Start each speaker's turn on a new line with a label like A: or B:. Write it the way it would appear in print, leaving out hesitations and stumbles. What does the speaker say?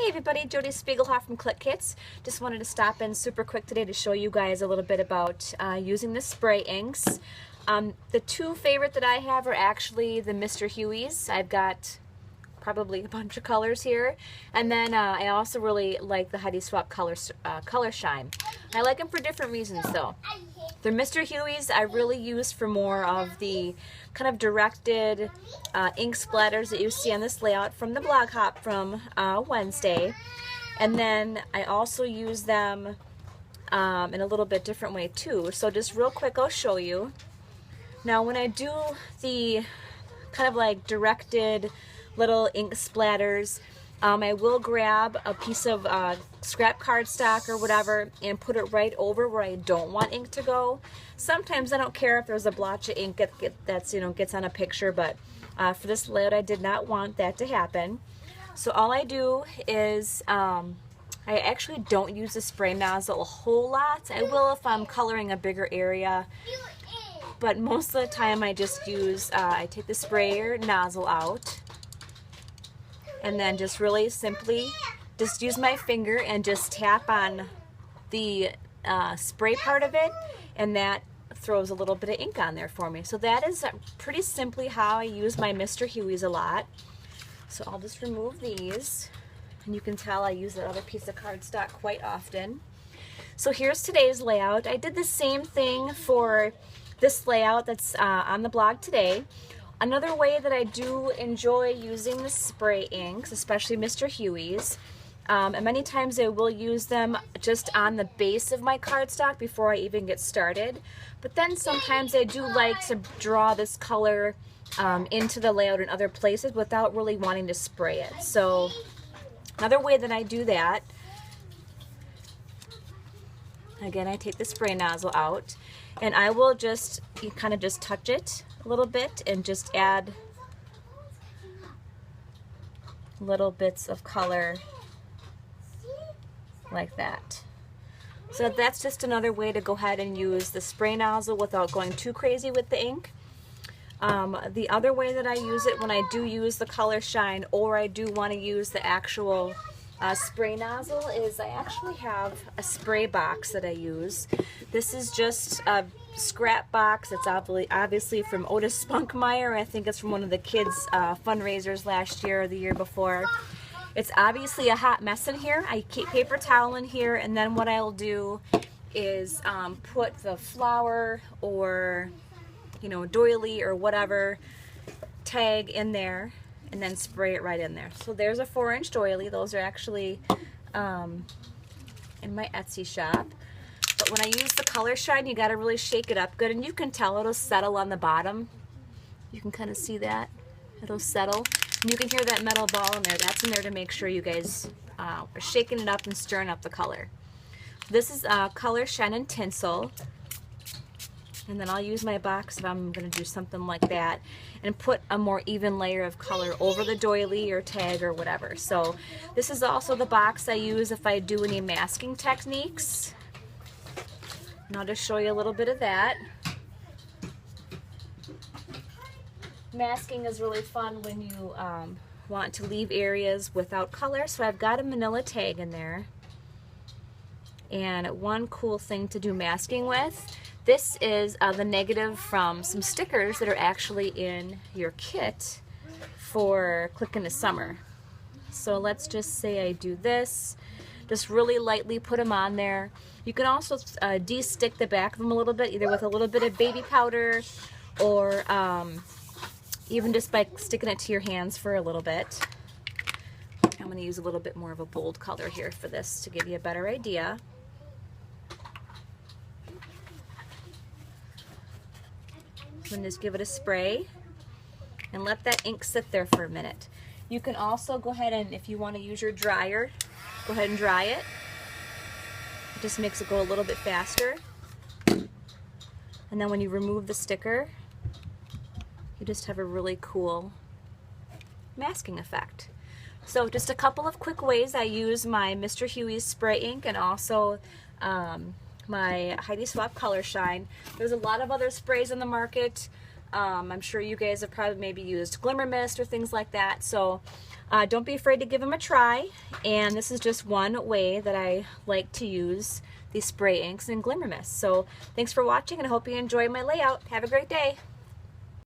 A: Hey everybody, Jody Spiegelhoff from Click Kits. Just wanted to stop in super quick today to show you guys a little bit about using the spray inks. The two favorite that I have are actually the Mr. Huey's. I've got probably a bunch of colors here. And then I also really like the Heidi Swapp Color Shine. I like them for different reasons though. The Mr. Huey's I really use for more of the kind of directed ink splatters that you see on this layout from the blog hop from Wednesday. And then I also use them in a little bit different way too. So just real quick I'll show you. Now when I do the kind of like directed little ink splatters, I will grab a piece of scrap cardstock or whatever and put it right over where I don't want ink to go. Sometimes I don't care if there's a blotch of ink that's gets on a picture, but for this layout I did not want that to happen. So all I do is I actually don't use the spray nozzle a whole lot. I will if I'm coloring a bigger area, but most of the time I just use I take the sprayer nozzle out and then just really simply just use my finger and just tap on the spray part of it, and that throws a little bit of ink on there for me. So that is pretty simply how I use my Mr. Huey's a lot. So I'll just remove these, and you can tell I use that other piece of cardstock quite often. So here's today's layout. I did the same thing for this layout that's on the blog today. Another way that I do enjoy using the spray inks, especially Mr. Huey's, and many times I will use them just on the base of my cardstock before I even get started. But then sometimes I do like to draw this color into the layout in other places without really wanting to spray it. So another way that I do that, again, I take the spray nozzle out and I will just kind of just touch it a little bit and just add little bits of color like that. So that's just another way to go ahead and use the spray nozzle without going too crazy with the ink. The other way that I use it when I do use the Color Shine, or I do want to use the actual spray nozzle, is I actually have a spray box that I use. This is just a scrap box. It's obviously from Otis Spunkmeyer. I think it's from one of the kids' fundraisers last year or the year before. It's obviously a hot mess in here. I keep paper towel in here, and then what I'll do is put the flower or doily or whatever tag in there and then spray it right in there. So there's a 4-inch doily. Those are actually in my Etsy shop. But when I use the Color Shine, you gotta really shake it up good, and you can tell it'll settle on the bottom. You can kind of see that. It'll settle. And you can hear that metal ball in there. That's in there to make sure you guys are shaking it up and stirring up the color. This is Color Shine and Tinsel. And then I'll use my box if I'm going to do something like that and put a more even layer of color over the doily or tag or whatever. So this is also the box I use if I do any masking techniques. And I'll just show you a little bit of that. Masking is really fun when you want to leave areas without color. So I've got a manila tag in there. And one cool thing to do masking with, this is the negative from some stickers that are actually in your kit for Click in the Summer. So let's just say I do this. Just really lightly put them on there. You can also de-stick the back of them a little bit, either with a little bit of baby powder or even just by sticking it to your hands for a little bit. I'm going to use a little bit more of a bold color here for this to give you a better idea. And just give it a spray and let that ink sit there for a minute. You can also go ahead and, if you want to use your dryer, go ahead and dry it. It just makes it go a little bit faster. And then when you remove the sticker, you just have a really cool masking effect. So just a couple of quick ways I use my Mr. Huey's spray ink and also my Heidi Swapp Color Shine. There's a lot of other sprays in the market. I'm sure you guys have probably maybe used Glimmer Mist or things like that. So Don't be afraid to give them a try, and this is just one way that I like to use these spray inks in Glimmer Mist. So thanks for watching, and I hope you enjoy my layout. Have a great day.